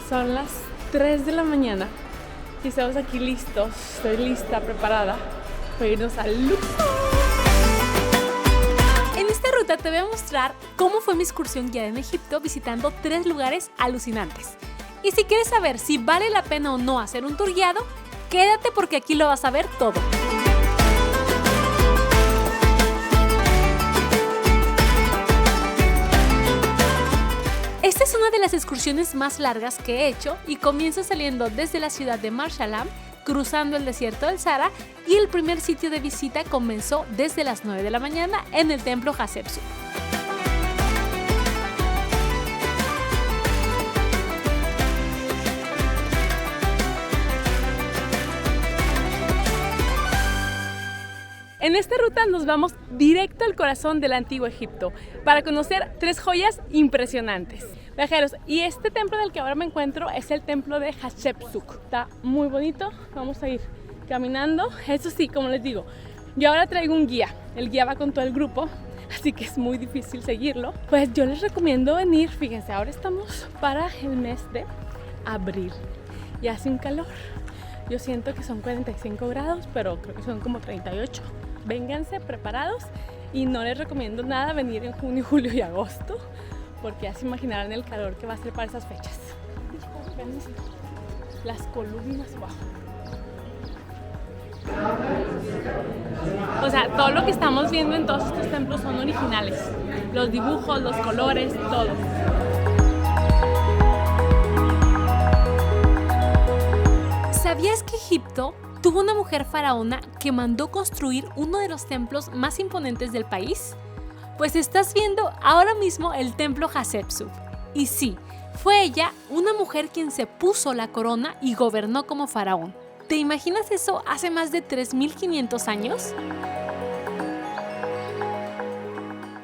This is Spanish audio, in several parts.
Son las 3 de la mañana y estamos aquí listos, estoy lista, preparada para irnos a Luxor. En esta ruta te voy a mostrar cómo fue mi excursión guiada en Egipto visitando 3 lugares alucinantes. Y si quieres saber si vale la pena o no hacer un tour guiado, quédate porque aquí lo vas a ver todo. Esta es una de las excursiones más largas que he hecho y comienzo saliendo desde la ciudad de Marsalam, cruzando el desierto del Sahara, y el primer sitio de visita comenzó desde las 9 de la mañana en el templo Hatshepsut. En esta ruta nos vamos directo al corazón del antiguo Egipto para conocer 3 joyas impresionantes. Viajeros, y este templo en el que ahora me encuentro es el templo de Hatshepsut. Está muy bonito, vamos a ir caminando. Eso sí, como les digo, yo ahora traigo un guía. El guía va con todo el grupo, así que es muy difícil seguirlo. Pues yo les recomiendo venir, fíjense, ahora estamos para el mes de abril y hace un calor. Yo siento que son 45 grados, pero creo que son como 38. Vénganse preparados y no les recomiendo nada venir en junio, julio y agosto porque ya se imaginarán el calor que va a ser para esas fechas. Vean esto, las columnas, wow. O sea, todo lo que estamos viendo en todos estos templos son originales. Los dibujos, los colores, todo. ¿Sabías que Egipto tuvo una mujer faraona que mandó construir uno de los templos más imponentes del país? Pues estás viendo ahora mismo el templo Hatshepsut. Y sí, fue ella, una mujer, quien se puso la corona y gobernó como faraón. ¿Te imaginas eso hace más de 3.500 años?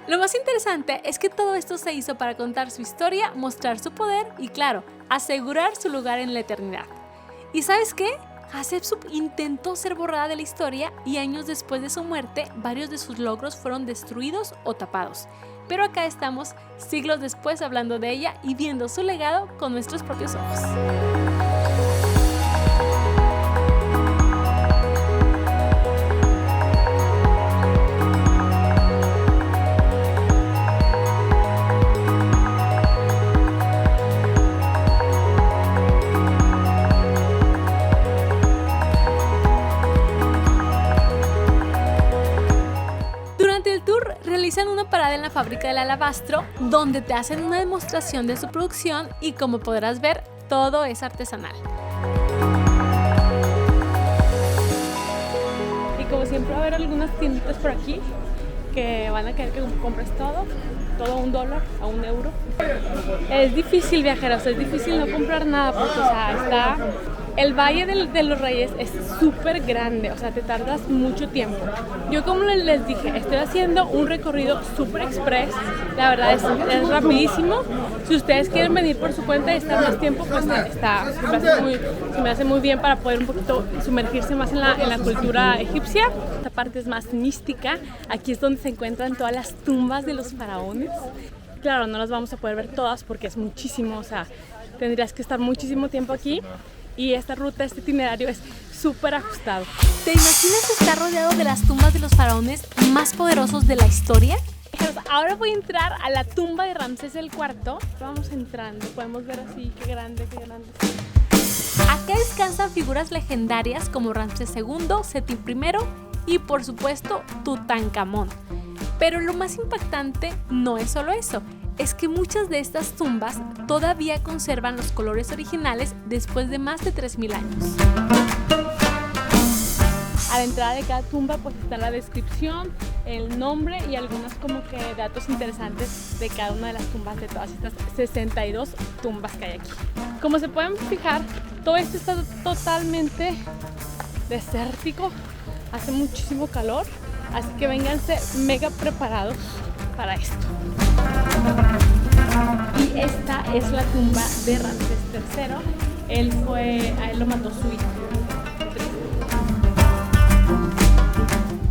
Lo más interesante es que todo esto se hizo para contar su historia, mostrar su poder y, claro, asegurar su lugar en la eternidad. ¿Y sabes qué? Hatshepsut intentó ser borrada de la historia y años después de su muerte, varios de sus logros fueron destruidos o tapados. Pero acá estamos, siglos después, hablando de ella y viendo su legado con nuestros propios ojos. Realizan una parada en la fábrica del alabastro, donde te hacen una demostración de su producción y, como podrás ver, todo es artesanal. Y como siempre va a haber algunas tienditas por aquí que van a querer que compres todo $1 a €1. Es difícil, viajeros, es difícil no comprar nada porque, o sea, está... El Valle de los Reyes es súper grande, o sea, te tardas mucho tiempo. Yo, como les dije, estoy haciendo un recorrido súper express, la verdad es rapidísimo. Si ustedes quieren venir por su cuenta y estar más tiempo, pues se me hace muy bien para poder un poquito sumergirse más en la cultura egipcia. Esta parte es más mística, aquí es donde se encuentran todas las tumbas de los faraones. Claro, no las vamos a poder ver todas porque es muchísimo, o sea, tendrías que estar muchísimo tiempo aquí. Y esta ruta, este itinerario es súper ajustado. ¿Te imaginas estar rodeado de las tumbas de los faraones más poderosos de la historia? Ahora voy a entrar a la tumba de Ramsés IV. Vamos entrando, podemos ver así, qué grande, qué grande. Acá descansan figuras legendarias como Ramsés II, Seti I y, por supuesto, Tutankamón. Pero lo más impactante no es solo eso. Es que muchas de estas tumbas todavía conservan los colores originales después de más de 3.000 años. A la entrada de cada tumba pues está la descripción, el nombre y algunos como que datos interesantes de cada una de las tumbas, de todas estas 62 tumbas que hay aquí. Como se pueden fijar, todo esto está totalmente desértico, hace muchísimo calor, así que vénganse mega preparados para esto. Y esta es la tumba de Ramsés III. A él lo mató su hijo.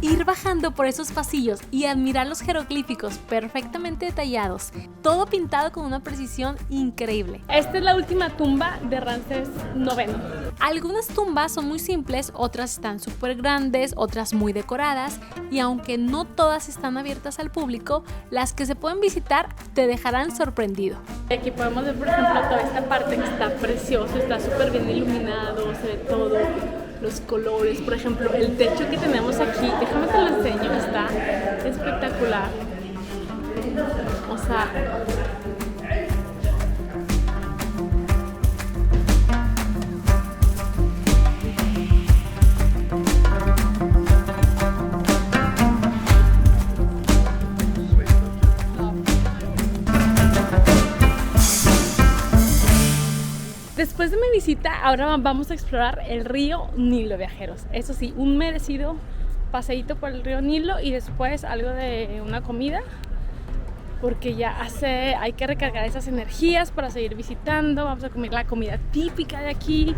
Y Ir bajando por esos pasillos y admirar los jeroglíficos perfectamente detallados, todo pintado con una precisión increíble. Esta es la última tumba de Ramsés IX. Algunas tumbas son muy simples, otras están súper grandes, otras muy decoradas, y aunque no todas están abiertas al público, las que se pueden visitar te dejarán sorprendido. Aquí podemos ver, por ejemplo, toda esta parte que está precioso, está súper bien iluminado, se ve todo, los colores, por ejemplo, el techo que tenemos aquí, déjame te lo enseño, está espectacular. O sea, después de mi visita, ahora vamos a explorar el río Nilo, viajeros. Eso sí, un merecido paseíto por el río Nilo y después algo de una comida, porque ya hay que recargar esas energías para seguir visitando. Vamos a comer la comida típica de aquí.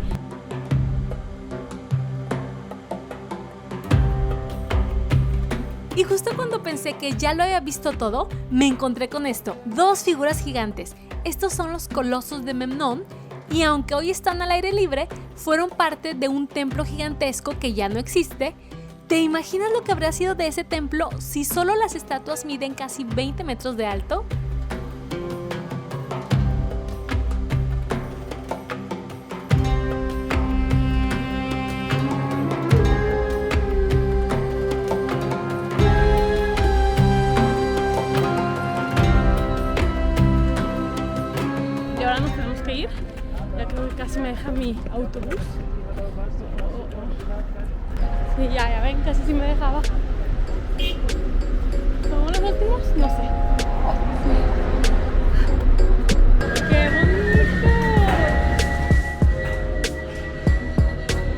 Y justo cuando pensé que ya lo había visto todo, me encontré con esto, 2 figuras gigantes. Estos son los colosos de Memnón, y aunque hoy están al aire libre, fueron parte de un templo gigantesco que ya no existe. ¿Te imaginas lo que habría sido de ese templo si solo las estatuas miden casi 20 metros de alto? Y ahora nos tenemos que ir. Ya creo que casi me deja mi autobús. Sí, ya ven, casi sí me dejaba. ¿Somos los últimos? No sé. ¡Qué bonito!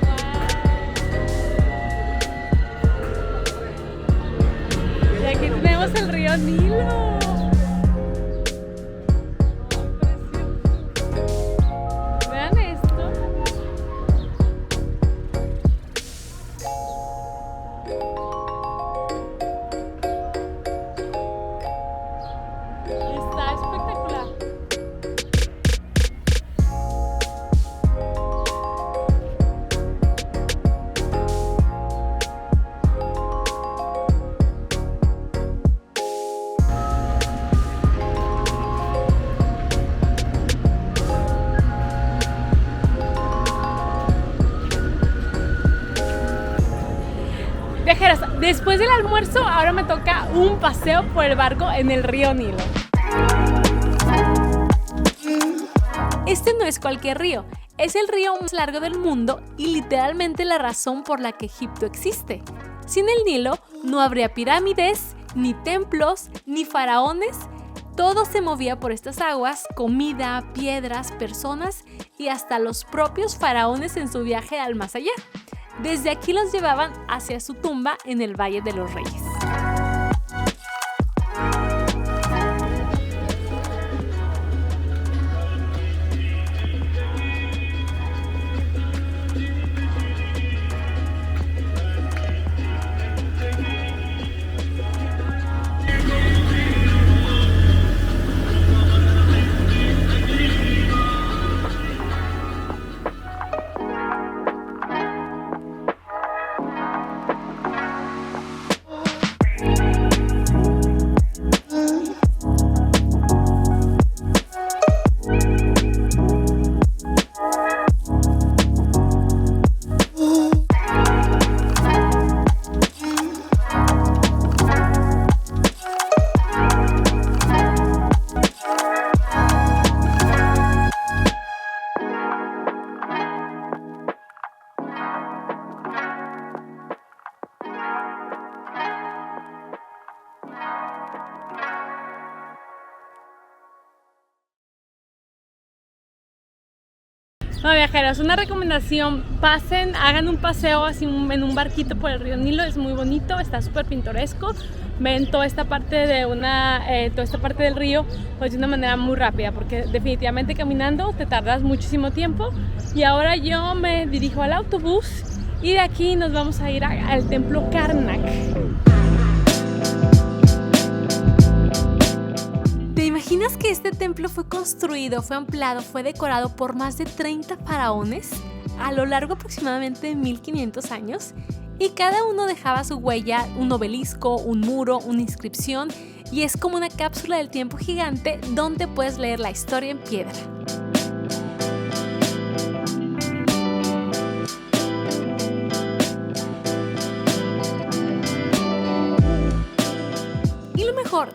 ¡Wow! Y aquí tenemos el río Nilo. Está espectacular. Viajeros, después del almuerzo, ahora me toca un paseo por el barco en el río Nilo. Este no es cualquier río, es el río más largo del mundo y literalmente la razón por la que Egipto existe. Sin el Nilo no habría pirámides, ni templos, ni faraones. Todo se movía por estas aguas, comida, piedras, personas y hasta los propios faraones en su viaje al más allá. Desde aquí los llevaban hacia su tumba en el Valle de los Reyes. No, viajeros, una recomendación, pasen, hagan un paseo así en un barquito por el río Nilo, es muy bonito, está súper pintoresco, ven toda esta parte del río pues de una manera muy rápida, porque definitivamente caminando te tardas muchísimo tiempo. Y ahora yo me dirijo al autobús y de aquí nos vamos a ir al templo Karnak. imaginas que este templo fue construido, fue ampliado, fue decorado por más de 30 faraones a lo largo aproximadamente de 1500 años? Y cada uno dejaba su huella, un obelisco, un muro, una inscripción, y es como una cápsula del tiempo gigante donde puedes leer la historia en piedra.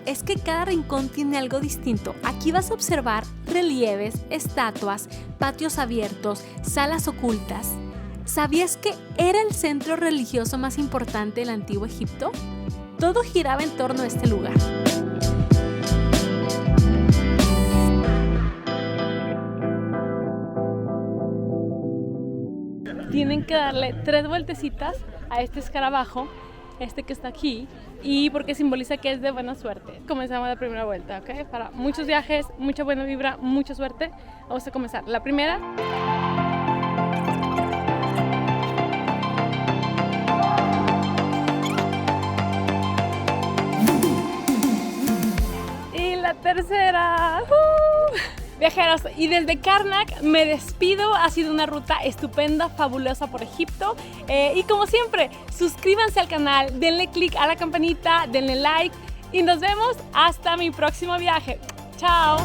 Es que cada rincón tiene algo distinto. Aquí vas a observar relieves, estatuas, patios abiertos, salas ocultas. ¿Sabías que era el centro religioso más importante del antiguo Egipto? Todo giraba en torno a este lugar. Tienen que darle 3 vueltecitas a este escarabajo, este que está aquí, y porque simboliza que es de buena suerte. Comenzamos la primera vuelta, ¿ok? Para muchos viajes, mucha buena vibra, mucha suerte. Vamos a comenzar. La primera. Y la tercera. Viajeros, y desde Karnak me despido. Ha sido una ruta estupenda, fabulosa por Egipto. Y como siempre, suscríbanse al canal, denle click a la campanita, denle like y nos vemos hasta mi próximo viaje. ¡Chao!